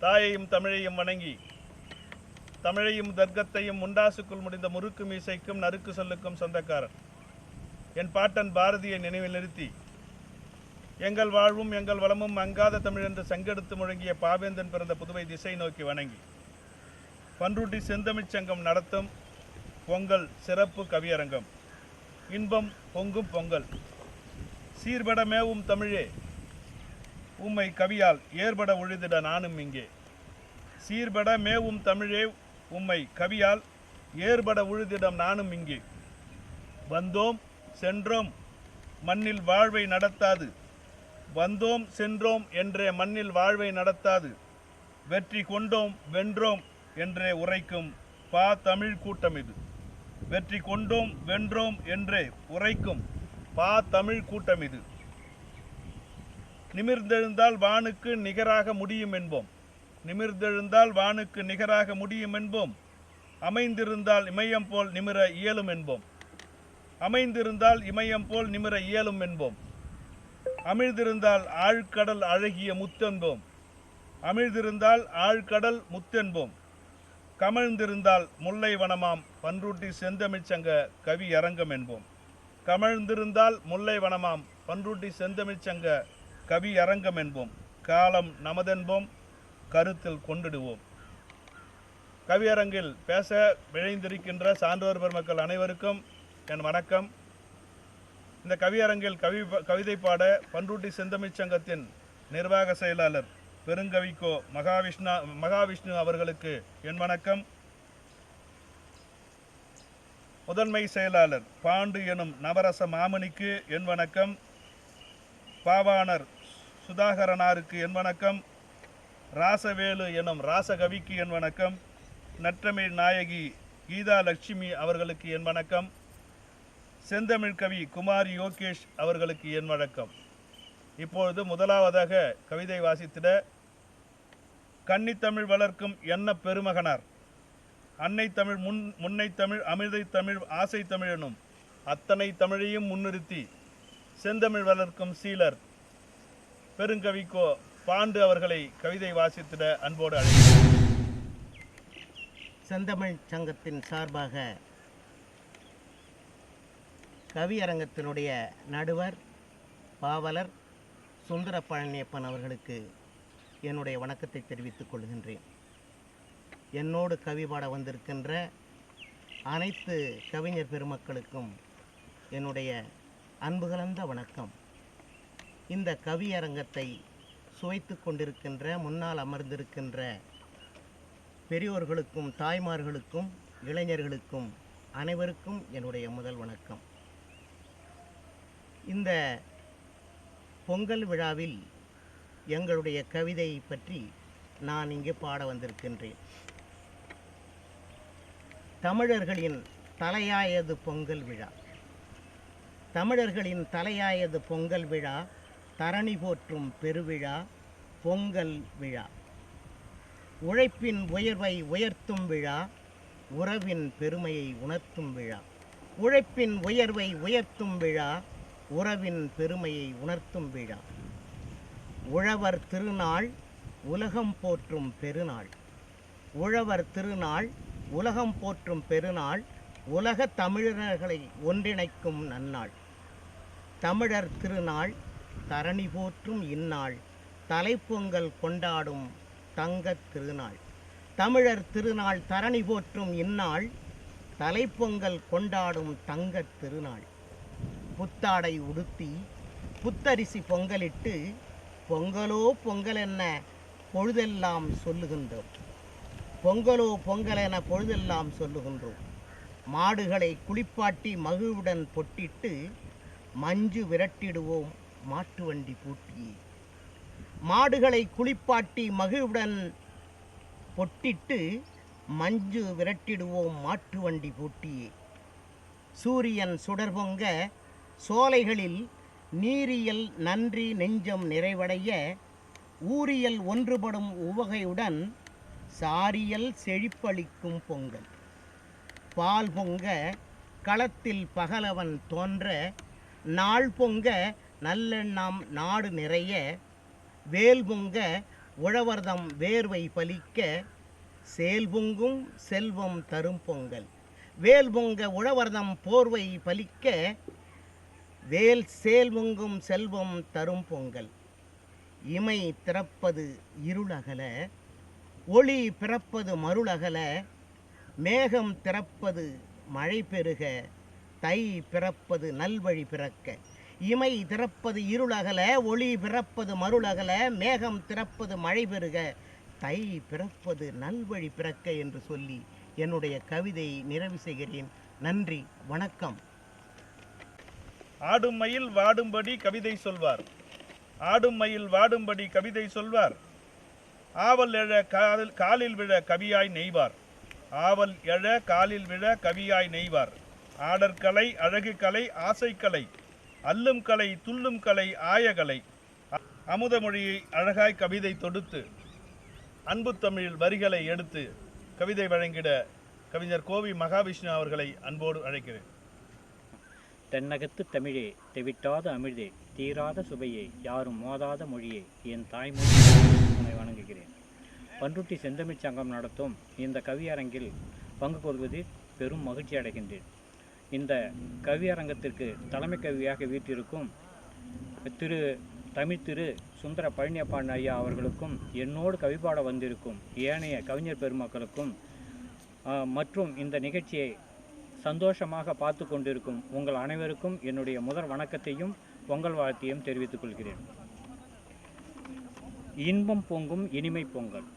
தாயையும் தமிழையும் வணங்கி தமிழையும் தர்க்கத்தையும் முண்டாசுக்குள் முடிந்த முறுக்கு மீசைக்கும் நறுக்கு சொல்லுக்கும் சொந்தக்காரன் என் பாட்டன் பாரதியை நினைவில் நிறுத்தி எங்கள் வாழ்வும் எங்கள் வளமும் அங்காத தமிழ் என்று சங்கெடுத்து முழங்கிய பாவேந்தன் பிறந்த புதுவை திசை நோக்கி வணங்கி பன்ருட்டி செந்தமிழ்ச் சங்கம் நடத்தும் பொங்கல் சிறப்பு கவியரங்கம் இன்பம் பொங்கும் பொங்கல் சீர்பட மேவும் தமிழே உம்மை கவியால் ஏற்பட உழுதிட நானும் இங்கே சீர்பட மேவும் தமிழே உம்மை கவியால் ஏற்பட உழுதிடம் நானும் இங்கே வந்தோம் சென்றோம் மண்ணில் வாழ்வை நடத்தாது வந்தோம் சென்றோம் என்றே மண்ணில் வாழ்வை நடத்தாது வெற்றி கொண்டோம் வென்றோம் என்றே உரைக்கும் பா தமிழ் கூட்டம் இது வெற்றி கொண்டோம் வென்றோம் என்றே உரைக்கும் பா தமிழ் கூட்டம் இது நிமிர்ந்தெழுந்தால் வானுக்கு நிகராக முடியும் என்போம் நிமிர்ந்தெழுந்தால் வானுக்கு நிகராக முடியும் என்போம் அமைந்திருந்தால் இமயம் போல் நிமிர இயலும் என்போம் அமைந்திருந்தால் இமயம் போல் நிமிர இயலும் என்போம் அமிழ்ந்திருந்தால் ஆழ்கடல் அழகிய முத்தென்போம் அமிழ்ந்திருந்தால் ஆழ்கடல் முத்தென்போம் கமழ்ந்திருந்தால் முல்லை வனமாம் பன்ருட்டி செந்தமிழ்ச் சங்க கவி அரங்கம் என்போம் கமழ்ந்திருந்தால் முல்லை வனமாம் பன்ருட்டி செந்தமிழ்ச் சங்க கவி அரங்கம் என்போம் காலம் நமதென்போம் கருத்தில் கொண்டிடுவோம். கவியரங்கில் பேச விழைந்திருக்கின்ற சான்றோர் பெருமக்கள் அனைவருக்கும் என் வணக்கம். இந்த கவியரங்கில் கவிதை பாட பன்ருட்டி செந்தமிழ்ச் சங்கத்தின் நிர்வாக செயலாளர் பெருங்கவிக்கோ மகாவிஷ்ணு அவர்களுக்கு என் வணக்கம். முதன்மை செயலாளர் பாண்டு எனும் நவரச மாமணிக்கு என் வணக்கம். பாவாணர் சுதாகரனாருக்கு என் வணக்கம். ராசவேலு எனும் ராசகவிக்கு என் வணக்கம். நற்றமிழ் நாயகி கீதா லட்சுமி அவர்களுக்கு என் வணக்கம். செந்தமிழ் கவி குமாரி யோகேஷ் அவர்களுக்கு என் வணக்கம். இப்பொழுது முதலாவதாக கவிதை வாசித்திட கன்னித்தமிழ் வளர்க்கும் என்ன பெருமகனார் அன்னை தமிழ் முன்னை தமிழ் அமிர்தை தமிழ் ஆசை தமிழ் எனும் அத்தனை தமிழையும் முன்னிறுத்தி செந்தமிழ் வளர்க்கும் சீலர் பெருங்கவிக்கோ பாண்டு அவர்களை கவிதை வாசித்திட அன்போடு அழைக்கிறேன். செந்தமிழ் சங்கத்தின் சார்பாக கவியரங்கத்தினுடைய நடுவர் பாவலர் சுந்தர பழனியப்பன் அவர்களுக்கு என்னுடைய வணக்கத்தை தெரிவித்துக் கொள்கின்றேன். என்னோடு கவி பாட வந்திருக்கின்ற அனைத்து கவிஞர் பெருமக்களுக்கும் என்னுடைய அன்பு கலந்த வணக்கம். இந்த கவியரங்கத்தை சுவைத்து கொண்டிருக்கின்ற முன்னால் அமர்ந்திருக்கின்ற பெரியோர்களுக்கும் தாய்மார்களுக்கும் இளைஞர்களுக்கும் அனைவருக்கும் என்னுடைய முதல் வணக்கம். இந்த பொங்கல் விழாவில் எங்களுடைய கவிதையை பற்றி நான் இங்கே பாட வந்திருக்கின்றேன். தமிழர்களின் தலையாயது பொங்கல் விழா. தமிழர்களின் தலையாயது பொங்கல் விழா, தரணி போற்றும் பெருவிழா பொங்கல் விழா. உழைப்பின் உயர்வை உயர்த்தும் விழா, உறவின் பெருமையை உணர்த்தும் விழா. உழைப்பின் உயர்வை உயர்த்தும் விழா, உறவின் பெருமையை உணர்த்தும் விழா. உழவர் திருநாள் உலகம் போற்றும் பெருநாள். உழவர் திருநாள் உலகம் போற்றும் பெருநாள், உலக தமிழர்களை ஒன்றிணைக்கும் நன்னாள். தமிழர் திருநாள் தரணி போற்றும் இந்நாள், தலைப்பொங்கல் கொண்டாடும் தங்கத் திருநாள். தமிழர் திருநாள் தரணி போற்றும் இந்நாள், தலைப்பொங்கல் கொண்டாடும் தங்கத் திருநாள். புத்தாடை உடுத்தி புத்தரிசி பொங்கலிட்டு பொங்கலோ பொங்கல் என்ன பொழுதெல்லாம் சொல்லுகின்றோம். பொங்கலோ பொங்கல் என பொழுதெல்லாம் சொல்லுகின்றோம். மாடுகளை குளிப்பாட்டி மகிழ்வுடன் பொட்டிட்டு மஞ்சு விரட்டிடுவோம் மாட்டு வண்டி பூட்டியே. மாடுகளை குளிப்பாட்டி மகிழ்வுடன் பொட்டிட்டு மஞ்சு விரட்டிடுவோம் மாட்டு வண்டி பூட்டியே. சூரியன் சுடர்பொங்க சோலைகளில் நீரியல் நன்றி நெஞ்சம் நிறைவடைய, ஊரியல் ஒன்றுபடும் உவகையுடன் சாரியல் செழிப்பளிக்கும் பொங்கல். பால் பொங்க களத்தில் பகலவன் தோன்ற, நாள் பொங்க நல்லெண்ணம் நாடு நிறைய, வேல் பொங்க உழவர்தம் வேர்வை பலிக்க செயல்பொங்கும் செல்வம் தரும் பொங்கல். வேல் பொங்க உழவர்தம் போர்வை பலிக்க வேல் செயல்பொங்கும் செல்வம் தரும் பொங்கல். இமை திறப்பது இருளகல, ஒளி பிறப்பது மருளகல, மேகம் திறப்பது மழை பெருக, தை பிறப்பது நல்வழி பிறக்க. இமை திறப்பது இருளகல, ஒளி பிறப்பது மருளகல, மேகம் திறப்பது மழை பெருக, தை பிறப்பது நல்வழி பிறக்க என்று சொல்லி என்னுடைய கவிதையை நிறைவு செய்கிறேன். நன்றி, வணக்கம். ஆடும் மயில் வாடும்படி கவிதை சொல்வார், ஆடும் மயில் வாடும்படி கவிதை சொல்வார், ஆவல் எழ காலில் விழ கவியாய் நெய்வார், ஆவல் எழ காலில் விழ கவியாய் நெய்வார். ஆடற்கலை அழகு கலை ஆசைக்கலை, அல்லும் கலை துள்ளும் கலை ஆயகலை, அமுதமொழியை அழகாய் கவிதை தொடுத்து அன்பு தமிழில் வரிகளை எடுத்து கவிதை வழங்கிட கவிஞர் கோவி மகாவிஷ்ணு அவர்களை அன்போடு அழைக்கிறேன். தென்னகத்து தமிழே தெவிட்டாத அமிழ்தே தீராத சுவையே யாரும் மோதாத மொழியே என் தாய்மொழி உன்னை வணங்குகிறேன். பண்ருட்டி செந்தமிழ் சங்கம் நடத்தும் இந்த கவியரங்கில் பங்கு கொள்வதில் பெரும் மகிழ்ச்சி அடைகின்றேன். இந்த கவியரங்கத்திற்கு தலைமை கவியாக வீட்டிருக்கும் திரு சுந்தர பழனியப்பான் ஐயா அவர்களுக்கும், என்னோடு கவிபாட வந்திருக்கும் ஏனைய கவிஞர் பெருமக்களுக்கும் மற்றும் இந்த நிகழ்ச்சியை சந்தோஷமாக பார்த்து கொண்டிருக்கும் உங்கள் அனைவருக்கும் என்னுடைய முதல் வணக்கத்தையும் பொங்கல் வாழ்த்தையும் தெரிவித்துக் கொள்கிறேன். இன்பம் பொங்கும் இனிமை பொங்கல்,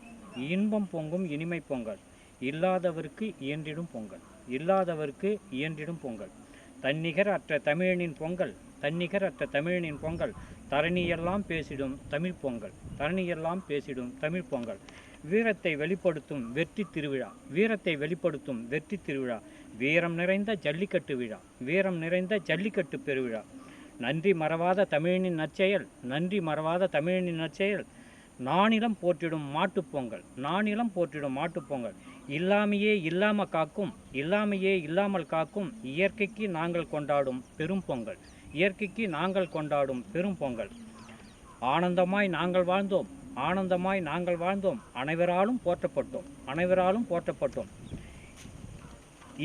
இன்பம் பொங்கும் இனிமை பொங்கல், இல்லாதவருக்கு இயன்றிடும் பொங்கல், இல்லாதவருக்கு இயன்றிடும் பொங்கல், தன்னிகர் அற்ற தமிழனின் பொங்கல், தன்னிகர் அற்ற தமிழனின் பொங்கல், தரணியெல்லாம் பேசிடும் தமிழ் பொங்கல், தரணியெல்லாம் பேசிடும் தமிழ் பொங்கல். வீரத்தை வெளிப்படுத்தும் வெற்றி திருவிழா, வீரத்தை வெளிப்படுத்தும் வெற்றி திருவிழா, வீரம் நிறைந்த ஜல்லிக்கட்டு விழா, வீரம் நிறைந்த ஜல்லிக்கட்டு பெருவிழா. நன்றி மறவாத தமிழனின் நற்செயல், நன்றி மறவாத தமிழனின் நற்செயல், நானிலம் போற்றிடும் மாட்டுப்பொங்கல், நானிலம் போற்றிடும் மாட்டுப்பொங்கல். இல்லாமையே இல்லாமல் காக்கும், இல்லாமையே இல்லாமல் காக்கும் இயற்கைக்கு நாங்கள் கொண்டாடும் பெரும் பொங்கல், இயற்கைக்கு நாங்கள் கொண்டாடும் பெரும் பொங்கல். ஆனந்தமாய் நாங்கள் வாழ்ந்தோம், ஆனந்தமாய் நாங்கள் வாழ்ந்தோம், அனைவராலும் போற்றப்பட்டோம், அனைவராலும் போற்றப்பட்டோம்.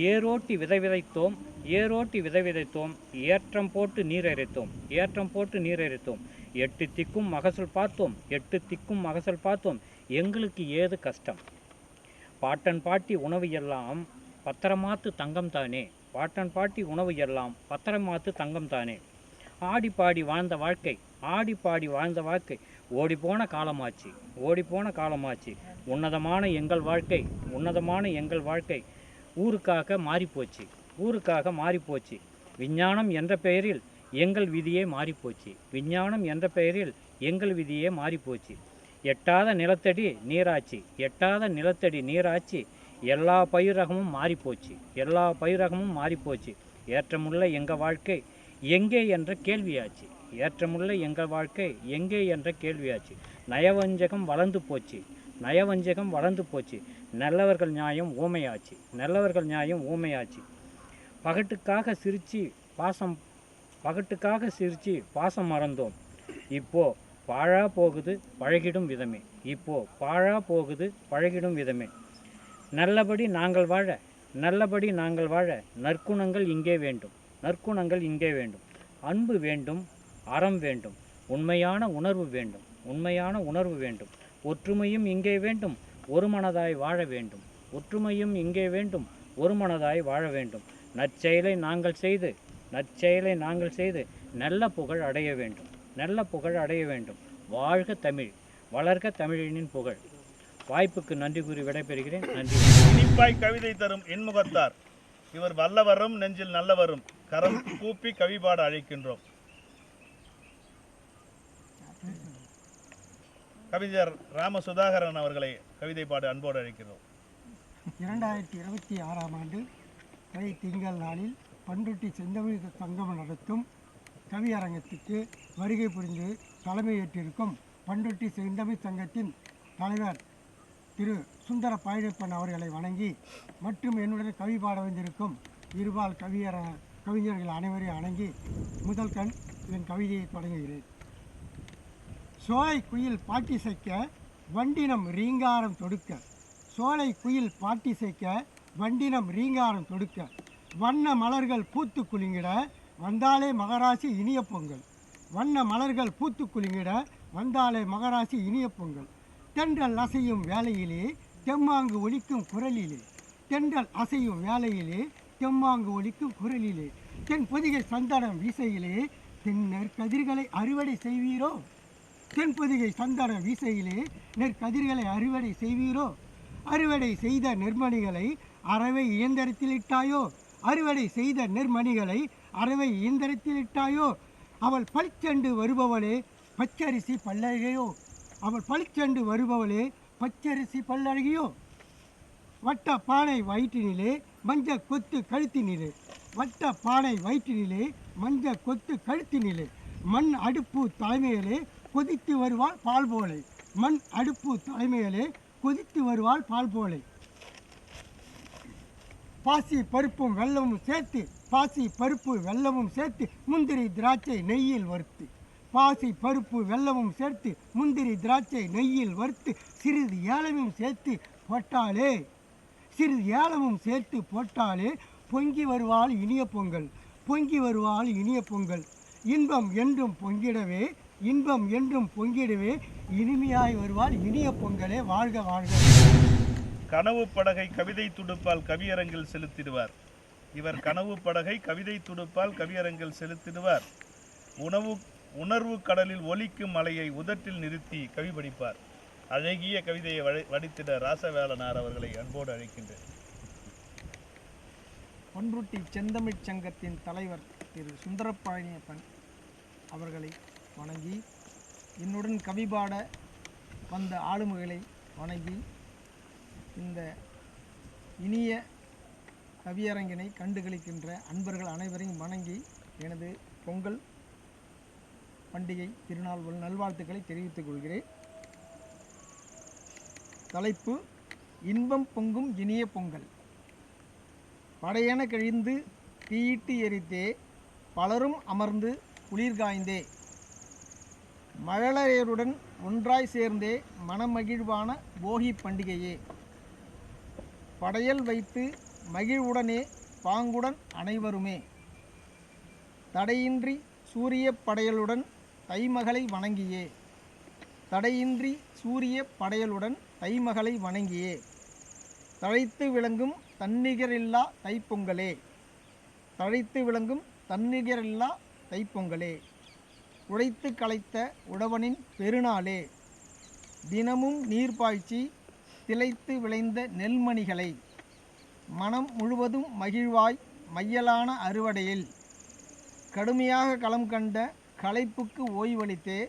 ஏரோட்டி விதை விதைத்தோம், ஏரோட்டி விதை விதைத்தோம், ஏற்றம் போட்டு நீர் இறைத்தோம், ஏற்றம் போட்டு நீர் இறைத்தோம். 8 திக்கும் மகசூல் பார்த்தோம், 8 திக்கும் மகசூல் பார்த்தோம், எங்களுக்கு ஏது கஷ்டம். பாட்டன் பாட்டி உணவு எல்லாம் பத்திரமாத்து தங்கம் தானே, பாட்டன் பாட்டி உணவு எல்லாம் பத்திரமாத்து தங்கம் தானே. ஆடி பாடி வாழ்ந்த வாழ்க்கை, ஆடி பாடி வாழ்ந்த வாழ்க்கை, ஓடிப்போன காலமாச்சு, ஓடிப்போன காலமாச்சு. உன்னதமான எங்கள் வாழ்க்கை, உன்னதமான எங்கள் வாழ்க்கை ஊருக்காக மாறிப்போச்சு, ஊருக்காக மாறிப்போச்சு. விஞ்ஞானம் என்ற பெயரில் எங்கள் விதியே மாறிப்போச்சு, விஞ்ஞானம் என்ற பெயரில் எங்கள் விதியே மாறிப்போச்சு. எட்டாத நிலத்தடி நீராட்சி, எட்டாத நிலத்தடி நீராட்சி, எல்லா பயிரகமும் மாறிப்போச்சு, எல்லா பயிரகமும் மாறிப்போச்சு. ஏற்றமுள்ள எங்கள் வாழ்க்கை எங்கே என்ற கேள்வியாச்சு, ஏற்றமுள்ள எங்கள் வாழ்க்கை எங்கே என்ற கேள்வியாச்சு. நயவஞ்சகம் வளர்ந்து போச்சு, நயவஞ்சகம் வளர்ந்து போச்சு. நல்லவர்கள் நியாயம் ஊமையாச்சு, நல்லவர்கள் நியாயம் ஊமையாச்சு. பகட்டுக்காக சிரித்து பாசம், பகட்டுக்காக சிரித்து பாசம் மறந்தோம். இப்போ பாழா போகுது பழகிடும் விதமே, இப்போ பாழா போகுது பழகிடும் விதமே. நல்லபடி நாங்கள் வாழ, நல்லபடி நாங்கள் வாழ நற்குணங்கள் இங்கே வேண்டும், நற்குணங்கள் இங்கே வேண்டும். அன்பு வேண்டும், அறம் வேண்டும், உண்மையான உணர்வு வேண்டும், உண்மையான உணர்வு வேண்டும். ஒற்றுமையும் இங்கே வேண்டும், ஒரு மனதாய் வாழ வேண்டும், ஒற்றுமையும் இங்கே வேண்டும், ஒரு மனதாய் வாழ வேண்டும். நற்செயலை நாங்கள் செய்து, நற்செயலை நாங்கள் செய்து நல்ல புகழ் அடைய வேண்டும், நல்ல புகழ் அடைய வேண்டும். வாழ்க தமிழ், வளர்க தமிழனின் புகழ். வாய்ப்புக்கு நன்றி கூறி விடைபெறுகிறேன். நன்றி. இனிப்பாய் கவிதை தரும் இன்முகத்தார் இவர் வல்லவரும் நெஞ்சில் நல்லவரும், கரம் கூப்பி கவிபாட அழைக்கின்றோம். கவிஞர் ராம சுதாகரன் அவர்களை கவிதை பாட அன்போடு அழைக்கிறோம். 2026ஆம் ஆண்டு தை திங்கள் நாளில் பண்ருட்டி செந்தமிழ் சங்கம் நடத்தும் கவியரங்கத்துக்கு வருகை புரிந்து தலைமையேற்றிருக்கும் பண்ருட்டி செந்தமிழ் சங்கத்தின் தலைவர் திரு சுந்தர பழனியப்பன் அவர்களை வணங்கி, மற்றும் என்னுடன் கவி பாட வந்திருக்கும் இருபால் கவிஞர்கள் அனைவரையும் வணங்கி முதல் என் கவிதையை தொடங்குகிறேன். சோலை குயில் பாட்டி சைக்க வண்டினம் ரீங்காரம் தொடுக்க, சோலை குயில் பாட்டிசைக்க வண்டினம் ரீங்காரம் தொடுக்க, வண்ண மலர்கள் பூத்து குலுங்கிட வந்தாலே மகராசி இனிய பொங்கல். வண்ண மலர்கள் பூத்து குலுங்கிட வந்தாலே மகராசி இனிய பொங்கல். தென்றல் அசையும் வேளையிலே தெம்மாங்கு ஒலிக்கும் குரலிலே, தென்றல் அசையும் வேளையிலே தெம்மாங்கு ஒலிக்கும் குரலிலே, தென் பொதிகை சந்தனம் வீசையிலே தென்னர் கதிர்களை அறுவடை செய்வீரோ. தென்பொதிகை சந்தன வீசையிலே நெற்கதிர்களை அறுவடை செய்வீரோ. அறுவடை செய்த நெற்மணிகளை அறவை இயந்திரத்தில் இட்டாயோ. அறுவடை செய்த நெற்மணிகளை அறவை இயந்திரத்தில் இட்டாயோ. அவள் பளிச்சென்று வருபவளே பச்சரிசி பல்லழகையோ. அவள் பளிச்சென்று வருபவளே பச்சரிசி பல்லழகையோ. வட்ட பானை வயிற்றினிலே மஞ்ச கொத்து கழுத்தினிலே. வட்ட பானை வயிற்றினிலே மஞ்ச கொத்து கழுத்தினிலே. மண் அடுப்பு தலைமையிலே கொதித்து வருவாள் பால் போலை. மண் அடுப்பு தலைமையிலே கொதித்து வருவாள் பால் போலை. பாசி பருப்பும் வெல்லமும் சேர்த்து, பாசி பருப்பு வெல்லமும் சேர்த்து முந்திரி திராட்சை நெய்யில் வறுத்து. பாசி பருப்பு வெல்லமும் சேர்த்து முந்திரி திராட்சை நெய்யில் வறுத்து சிறிது ஏலமும் சேர்த்து போட்டாலே, சிறிது ஏலமும் சேர்த்து போட்டாலே பொங்கி வருவாள் இனிய பொங்கல். பொங்கி வருவாள் இனிய பொங்கல். இன்பம் என்றும் பொங்கிடவே, இன்பம் என்றும் பொங்கிடவே இனிமையாய் வருவாள் இனிய பொங்கலே. வாழ்க வாழ்க. கனவு படகை கவிதை துடுப்பால் கவியரங்கில் செலுத்திடுவார். இவர் கனவு படகை கவிதை துடுப்பால் கவியரங்கில் செலுத்திடுவார். உணர்வு கடலில் ஒலிக்கும் அலையை உதட்டில் நிறுத்தி கவி படிப்பார். அழகிய கவிதையை வடித்திட ராசவேலனார் அவர்களை அன்போடு அழைக்கின்றேன். பண்ருட்டி செந்தமிழ்ச் சங்கத்தின் தலைவர் திரு சுந்தரப்பழனியப்பன் அவர்களை வணங்கி, என்னுடன் கவிபாட வந்த ஆளுமைகளை வணங்கி, இந்த இனிய கவியரங்கினை கண்டுகளிக்கின்ற அன்பர்கள் அனைவரையும் வணங்கி எனது பொங்கல் பண்டிகை திருநாள் நல்வாழ்த்துக்களை தெரிவித்துக் கொள்கிறேன். தலைப்பு: இன்பம் பொங்கும் இனிய பொங்கல். படையென கழிந்து தீயிட்டு எரித்தே பலரும் அமர்ந்து குளிர்காய்ந்தே, மழலையருடன் ஒன்றாய் சேர்ந்தே மனமகிழ்வான போகி பண்டிகையே. படையல் வைத்து மகிழ்வுடனே பாங்குடன் அனைவருமே, தடையின்றி சூரிய படையலுடன் தைமகளை வணங்கியே. தடையின்றி சூரிய படையலுடன் தைமகளை வணங்கியே, தழைத்து விளங்கும் தன்னிகரில்லா தைப்பொங்கலே. தழைத்து விளங்கும் தன்னிகரில்லா தைப்பொங்கலே. உழைத்து களைத்த உழவனின் பெருநாளே. தினமும் நீர் பாய்ச்சி திளைத்து விளைந்த நெல்மணிகளை மனம் முழுவதும் மகிழ்வாய் மையலான அறுவடையில் கடுமையாக களம் கண்ட களைப்புக்கு ஓய்வளித்தே,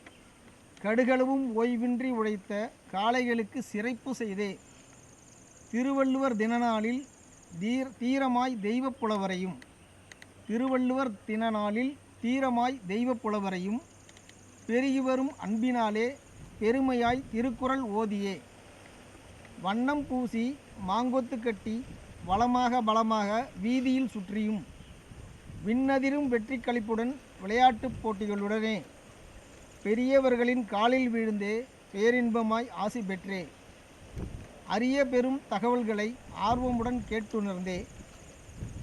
கடுகளவும் ஓய்வின்றி உழைத்த காளைகளுக்கு சிறைப்பு செய்தே. திருவள்ளுவர் தினநாளில் தீரமாய் தெய்வப் புலவரையும், திருவள்ளுவர் தினநாளில் தீரமாய் தெய்வப் புலவரையும் பெருகி வரும் அன்பினாலே பெருமையாய் திருக்குறள் ஓதியே. வண்ணம் பூசி மாங்கொத்து கட்டி வளமாக பலமாக வீதியில் சுற்றியும் விண்ணதிரும் வெற்றி களிப்புடன் விளையாட்டுப் போட்டிகளுடனே பெரியவர்களின் காலில் விழுந்தே பேரின்பமாய் ஆசி பெற்றே. அரிய பெரும் தகவல்களை ஆர்வமுடன் கேட்டுணர்ந்தே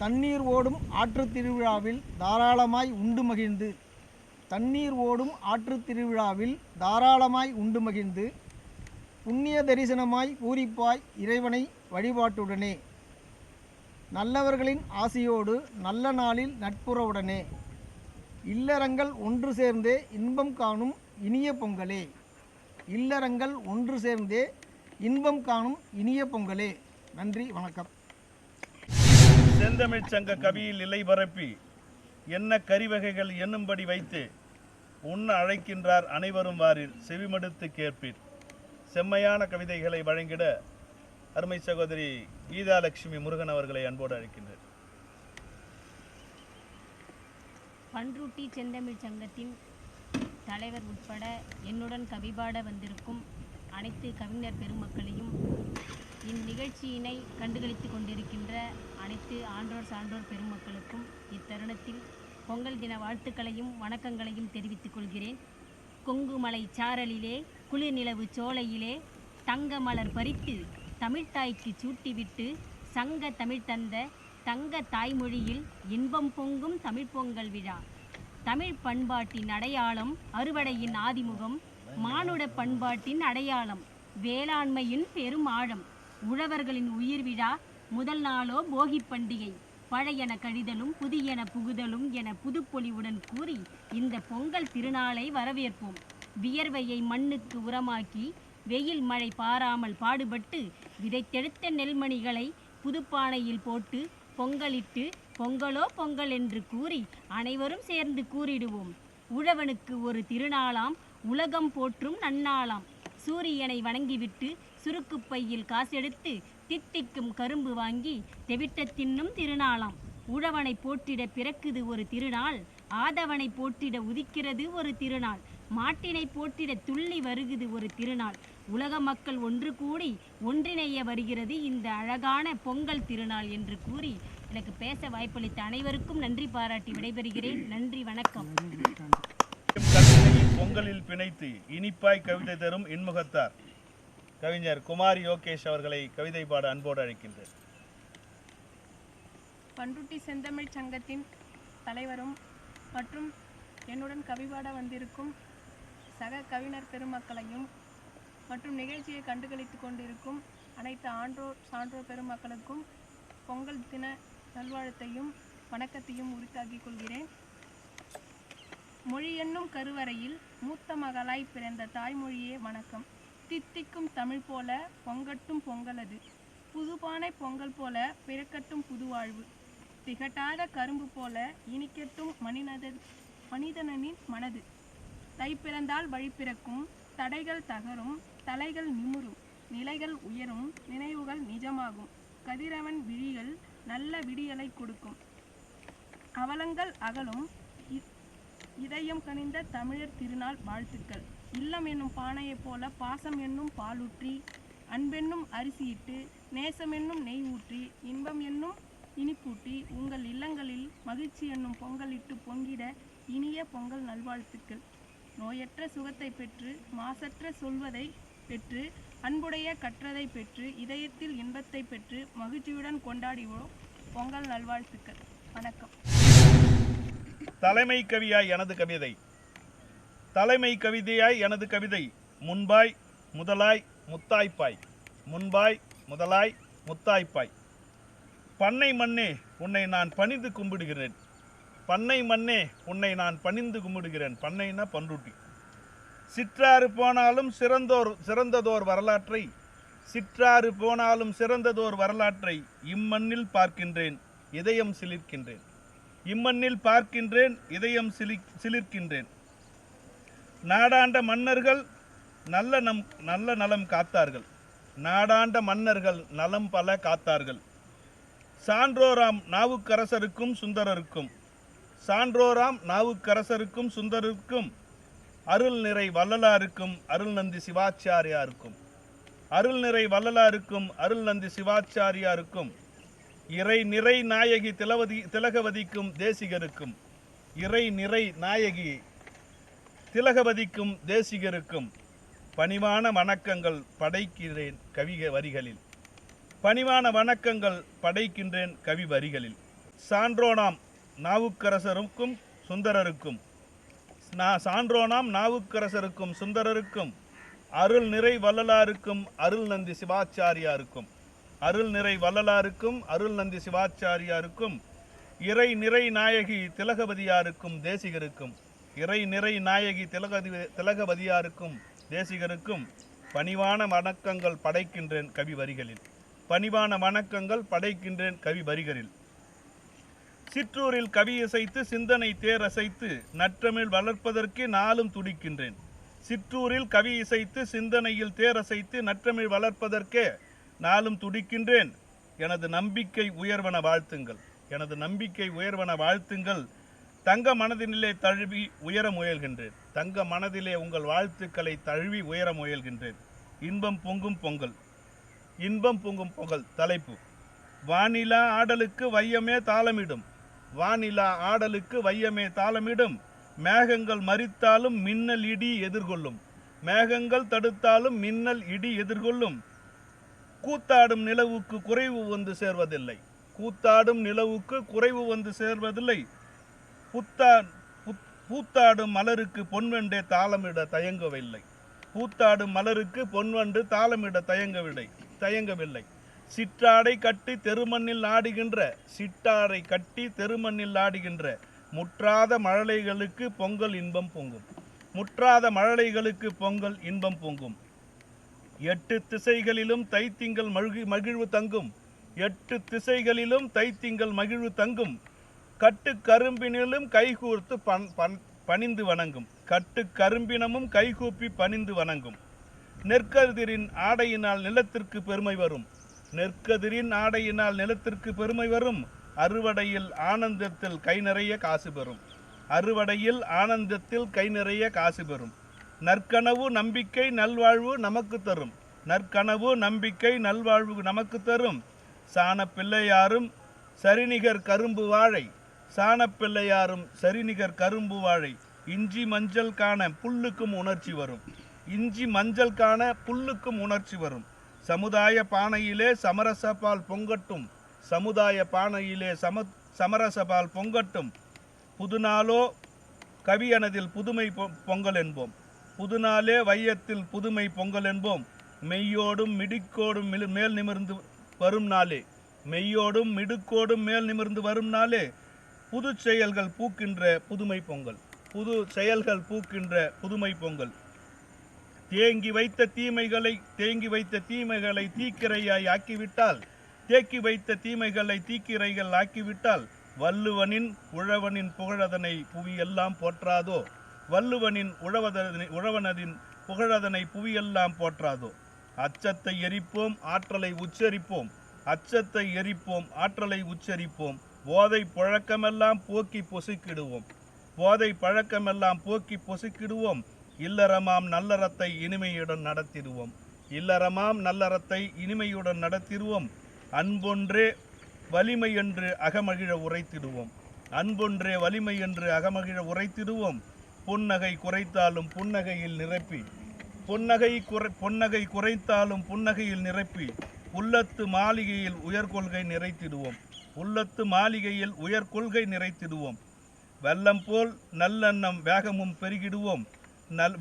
தண்ணீர் ஓடும் ஆற்றுத் திருவிழாவில் தாராளமாய் உண்டு மகிழ்ந்து, தண்ணீர் ஓடும் ஆற்றுத் திருவிழாவில் தாராளமாய் உண்டு மகிழ்ந்து புண்ணிய தரிசனமாய் பூரிப்பாய் இறைவனை வழிபாட்டுடனே, நல்லவர்களின் ஆசியோடு நல்ல நாளில் நட்புறவுடனே இல்லறங்கள் ஒன்று சேர்ந்தே இன்பம் காணும் இனிய பொங்கலே. இல்லறங்கள் ஒன்று சேர்ந்தே இன்பம் காணும் இனிய பொங்கலே. நன்றி, வணக்கம். செந்தமிழ்ச் சங்க கவியில் இலை பரப்பி என்ன கறிவகைகள் என்னும்படி வைத்து உண்ண அழைக்கின்றார் அனைவரும் வாரில் செவிமடுத்து கேட்பீர். செம்மையான கவிதைகளை வழங்கிட அருமை சகோதரி கீதாலட்சுமி முருகன் அவர்களை அன்போடு அழைக்கின்றேன். பண்ருட்டி செந்தமிழ் சங்கத்தின் தலைவர் உட்பட என்னுடன் கவிபாட வந்திருக்கும் அனைத்து கவிஞர் பெருமக்களையும், இந்நிகழ்ச்சியினை கண்டுகளித்து கொண்டிருக்கின்ற அனைத்து ஆன்றோர் சான்றோர் பெருமக்களுக்கும் இத்தருணத்தில் பொங்கல் தின வாழ்த்துக்களையும் வணக்கங்களையும் தெரிவித்துக் கொள்கிறேன். கொங்குமலை சாரலிலே குளிர்நிலவு சோலையிலே தங்க மலர் பறித்து தமிழ்த்தாய்க்கு சூட்டிவிட்டு சங்க தமிழ் தந்த தங்க தாய்மொழியில் இன்பம் பொங்கும் தமிழ் பொங்கல் விழா. தமிழ் பண்பாட்டின் அடையாளம், அறுவடையின் ஆதிமுகம், மானுட பண்பாட்டின் அடையாளம், வேளாண்மையின் பெரும் ஆழம், உழவர்களின் உயிர் விழா. முதல் நாளோ போகி பண்டிகை, பழையன கழிதலும் புதியன புகுதலும் என புதுப்பொலிவுடன் கூறி இந்த பொங்கல் திருநாளை வரவேற்போம். வியர்வையை மண்ணுக்கு உரமாக்கி வெயில் மழை பாராமல் பாடுபட்டு விதைத்தெடுத்த நெல்மணிகளை புதுப்பானையில் போட்டு பொங்கலிட்டு பொங்கலோ பொங்கல் என்று கூறி அனைவரும் சேர்ந்து கூறிடுவோம். உழவனுக்கு ஒரு திருநாளாம், உலகம் போற்றும் நன்னாளாம். சூரியனை வணங்கிவிட்டு சுருக்கு பையில் காசெடுத்து தித்திக்கும் கரும்பு வாங்கி தெவிட்ட தின்னும் திருநாளாம். உழவனை போற்றிட பிறக்குது ஒரு திருநாள், ஆதவனை போற்றிட உதிக்கிறது ஒரு திருநாள், மாட்டினை போற்றிட துள்ளி வருகுது ஒரு திருநாள். உலக மக்கள் ஒன்று கூடி ஒன்றிணைய வருகிறது இந்த அழகான பொங்கல் திருநாள் என்று கூறி எனக்கு பேச வாய்ப்பளித்த அனைவருக்கும் நன்றி பாராட்டி விடைபெறுகிறேன். நன்றி, வணக்கம். கவிதையை பொங்கலில் பிணைத்து இனிப்பாய் கவிதை தரும் இன்முகத்தார் கவிஞர் குமாரி யோகேஷ் அவர்களை கவிதை பாட அன்போடு அழைக்கின்றேன். பண்ருட்டி செந்தமிழ் சங்கத்தின் தலைவரும் மற்றும் என்னுடன் கவிபாட வந்திருக்கும் சக கவிஞர் பெருமக்களையும் மற்றும் நிகழ்ச்சியை கண்டுகளித்து கொண்டிருக்கும் அனைத்து ஆன்றோர் சான்றோர் பெருமக்களுக்கும் பொங்கல் தின நல்வாழ்த்தையும் வணக்கத்தையும் உரித்தாக்கிக் கொள்கிறேன். மொழி என்னும் கருவறையில் மூத்த மகளாய் பிறந்த தாய்மொழியே வணக்கம். தித்திக்கும் தமிழ் போல பொங்கட்டும் பொங்கலது, புதுபானை பொங்கல் போல பிறக்கட்டும் புதுவாழ்வு, திகட்டாத கரும்பு போல இனிக்கட்டும் மனிதனின் மனது. தை பிறந்தால் வழி பிறக்கும், தடைகள் தகரும், தலைகள் நிமிரும், நிலைகள் உயரும், நினைவுகள் நிஜமாகும், கதிரவன் விழிகள் நல்ல விடியலை கொடுக்கும், அவலங்கள் அகலும், இதயம் கனிந்த தமிழர் திருநாள் வாழ்த்துக்கள். இல்லம் என்னும் பானையைப் போல பாசம் என்னும் பாலூற்றி, அன்பென்னும் அரிசியிட்டு, நேசம் என்னும் நெய் ஊற்றி, இன்பம் என்னும் இனிப்பூட்டி, உங்கள் இல்லங்களில் மகிழ்ச்சி என்னும் பொங்கலிட்டு பொங்கிட இனிய பொங்கல் நல்வாழ்த்துக்கள். நோயற்ற சுகத்தை பெற்று, மாசற்ற சொல்வதை பெற்று, அன்புடைய கற்றதை பெற்று, இதயத்தில் இன்பத்தை பெற்று மகிழ்ச்சியுடன் கொண்டாடுவோம். பொங்கல் நல்வாழ்த்துக்கள். வணக்கம். தலைமை கவியாய் எனது கவிதை. தலைமை கவிதையாய் எனது கவிதை. முன்பாய் முதலாய் முத்தாய்ப்பாய், முன்பாய் முதலாய் முத்தாய்ப்பாய். பண்ணை மண்ணே உன்னை நான் பணிந்து கும்பிடுகிறேன், பண்ணை மண்ணே உன்னை நான் பணிந்து கும்பிடுகிறேன். பண்ணைன்னா பண்ருட்டி. சிற்றாறு போனாலும் சிறந்ததோர் வரலாற்றை, சிற்றாறு போனாலும் சிறந்ததோர் வரலாற்றை இம்மண்ணில் பார்க்கின்றேன், இதயம் சிலிர்க்கின்றேன். இம்மண்ணில் பார்க்கின்றேன், இதயம் சிலிர்க்கின்றேன். நாடாண்ட மன்னர்கள் நல்ல நலம் காத்தார்கள், நாடாண்ட மன்னர்கள் நலம் பல காத்தார்கள். சான்றோராம் நாவுக்கரசருக்கும் சுந்தரருக்கும், சான்றோராம் நாவுக்கரசருக்கும் சுந்தரருக்கும், அருள் நிறை வள்ளலாருக்கும் அருள் நந்தி சிவாச்சாரியாருக்கும், அருள் நிறை வள்ளலாருக்கும் அருள் நந்தி சிவாச்சாரியாருக்கும், இறை நிறை நாயகி திலகவதிக்கும் தேசிகருக்கும், இறை நிறை நாயகி திலகவதிக்கும் தேசிகருக்கும் பணிவான வணக்கங்கள் படைக்கிறேன் கவி வரிகளில், பணிவான வணக்கங்கள் படைக்கின்றேன் கவி வரிகளில். சான்றோனாம் நாவுக்கரசருக்கும் சுந்தரருக்கும், சான்றோனாம் நாவுக்கரசருக்கும் சுந்தரருக்கும், அருள் நிறை வள்ளலாருக்கும் அருள் நந்தி சிவாச்சாரியாருக்கும், அருள் நிறை வள்ளலாருக்கும் அருள் நந்தி சிவாச்சாரியாருக்கும், இறை நிறை நாயகி திலகவதியாருக்கும் தேசிகருக்கும், இறை நிறை நாயகி திலகவதியாருக்கும் தேசிகருக்கும் பணிவான வணக்கங்கள் படைக்கின்றேன் கவி வரிகளில், பணிவான வணக்கங்கள் படைக்கின்றேன் கவி வரிகளில். சிற்றூரில் கவி இசைத்து சிந்தனை தேரசைத்து நற்றமிழ் வளர்ப்பதற்கே நாளும் துடிக்கின்றேன், சிற்றூரில் கவி இசைத்து சிந்தனையில் தேரசைத்து நற்றமிழ் வளர்ப்பதற்கே நாளும் துடிக்கின்றேன். எனது நம்பிக்கை உயர்வன வாழ்த்துங்கள், எனது நம்பிக்கை உயர்வன வாழ்த்துங்கள். தங்க மனதினிலே தழுவி உயர முயல்கின்றேன், தங்க மனதிலே உங்கள் வாழ்த்துக்களை தழுவி உயர முயல்கின்றேன். இன்பம் பொங்கும் பொங்கல், இன்பம் பொங்கும் பொங்கல். தலைப்பு: வானிலா ஆடலுக்கு வையமே தாளமிடும், வானிலா ஆடலுக்கு வையமே தாளமிடும். மேகங்கள் மறித்தாலும் மின்னல் இடி எதிர்கொள்ளும், மேகங்கள் தடுத்தாலும் மின்னல் இடி எதிர்கொள்ளும். கூத்தாடும் நிலவுக்கு குறைவு வந்து சேர்வதில்லை. கூத்தாடும் நிலவுக்கு குறைவு வந்து சேர்வதில்லை. பூத்தாடும் மலருக்கு பொன்வண்டே தாளமிட தயங்கவில்லை. பூத்தாடும் மலருக்கு பொன்வண்டு தாளமிட தயங்கவில்லை. சிற்றாடை கட்டி தெருமண்ணில் ஆடுகின்ற முற்றாத மழலைகளுக்கு பொங்கல் இன்பம் பொங்கும். முற்றாத மழலைகளுக்கு பொங்கல் இன்பம் பொங்கும். 8 திசைகளிலும் தைத்திங்கள் மகிழ்வு தங்கும். 8 திசைகளிலும் தைத்திங்கள் மகிழ்வு தங்கும். கட்டு கரும்பினிலும் கைகூர்த்து பணிந்து வணங்கும். கட்டு கரும்பினமும் கைகூப்பி பணிந்து வணங்கும். நெற்கதிரின் ஆடையினால் நிலத்திற்கு பெருமை வரும். நெற்கதிரின் ஆடையினால் நிலத்திற்கு பெருமை வரும். அறுவடையில் ஆனந்தத்தில் கை நிறைய காசு பெறும். அறுவடையில் ஆனந்தத்தில் கை நிறைய காசு பெறும். நற்கனவு நம்பிக்கை நல்வாழ்வு நமக்கு தரும். நற்கனவு நம்பிக்கை நல்வாழ்வு நமக்கு தரும். சாணப்பிள்ளையாரும் சரிநிகர் கரும்பு வாழை. சாணப்பிள்ளையாரும் சரிநிகர் கரும்பு வாழை. இஞ்சி மஞ்சள் காண புல்லுக்கும் உணர்ச்சி வரும். இஞ்சி மஞ்சள் காண புல்லுக்கும் உணர்ச்சி வரும். சமுதாய பானையிலே சமரசபால் பொங்கட்டும். சமுதாய பானையிலே சமரசபால் பொங்கட்டும். புதுநாளோ கவியனதில் புதுமை பொங்கல் என்போம். புதுநாளே வையத்தில் புதுமை பொங்கல் என்போம். மெய்யோடும் மிடுக்கோடும் மேல் நிமிர்ந்து வரும் நாளே. மெய்யோடும் மிடுக்கோடும் மேல் நிமிர்ந்து வரும் நாளே. புது செயல்கள் பூக்கின்ற புதுமை பொங்கல். புது செயல்கள் பூக்கின்ற புதுமை பொங்கல். தேங்கி வைத்த தீமைகளை தீக்கிரையாய் ஆக்கிவிட்டால். தேக்கி வைத்த தீமைகளை தீக்கிரைகள் ஆக்கிவிட்டால். வள்ளுவனின் உழவனின் புகழதனை புவியெல்லாம் போற்றாதோ. வள்ளுவனின் உழவனதின் புகழதனை புவியெல்லாம் போற்றாதோ. அச்சத்தை எரிப்போம் ஆற்றலை உச்சரிப்போம். அச்சத்தை எரிப்போம் ஆற்றலை உச்சரிப்போம். போதை பழக்கமெல்லாம் போக்கி பொசுக்கிடுவோம். போதை பழக்கமெல்லாம் போக்கி பொசுக்கிடுவோம். இல்லறமாம் நல்லறத்தை இனிமையுடன் நடத்திடுவோம். இல்லறமாம் நல்லறத்தை இனிமையுடன் நடத்திடுவோம். அன்பொன்றே வலிமை என்று அகமகிழ உரைத்திடுவோம். அன்பொன்றே வலிமை என்று அகமகிழ உரைத்திடுவோம். புன்னகை குறைத்தாலும் புன்னகையில் நிரப்பி. பொன்னகை குறைத்தாலும் புன்னகையில் நிரப்பி. உள்ளத்து மாளிகையில் உயர்கொள்கை நிறைத்திடுவோம். உள்ளத்து மாளிகையில் உயர்கொள்கை நிறைத்திடுவோம். வெள்ளம் போல் நல்லெண்ணம் வேகமும் பெருகிடுவோம்.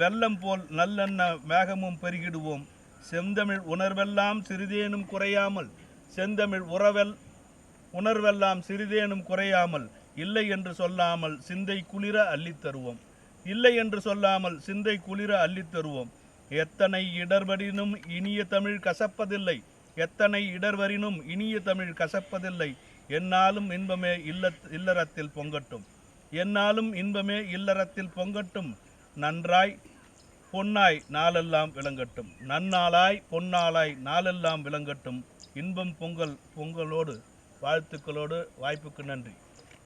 வெள்ளம் போல் நல்லெண்ண வேகமும் பெருகிடுவோம். செந்தமிழ் உணர்வெல்லாம் சிறிதேனும் குறையாமல். செந்தமிழ் உணர்வெல்லாம் சிறிதேனும் குறையாமல். இல்லை என்று சொல்லாமல் சிந்தை குளிர அள்ளித்தருவோம். இல்லை என்று சொல்லாமல் சிந்தை குளிர அள்ளித்தருவோம். எத்தனை இடர்வரினும் இனிய தமிழ் கசப்பதில்லை. எத்தனை இடர்வரினும் இனிய தமிழ் கசப்பதில்லை. என்னாலும் இன்பமே இல்லறத்தில் பொங்கட்டும். என்னாலும் இன்பமே இல்லறத்தில் பொங்கட்டும். நன்றாய் பொன்னாய் நாளெல்லாம் விளங்கட்டும். நன்னாளாய் பொன்னாளாய் நாளெல்லாம் விளங்கட்டும். இன்பம் பொங்கலோடு வாழ்த்துக்களோடு வாய்ப்புக்கு நன்றி.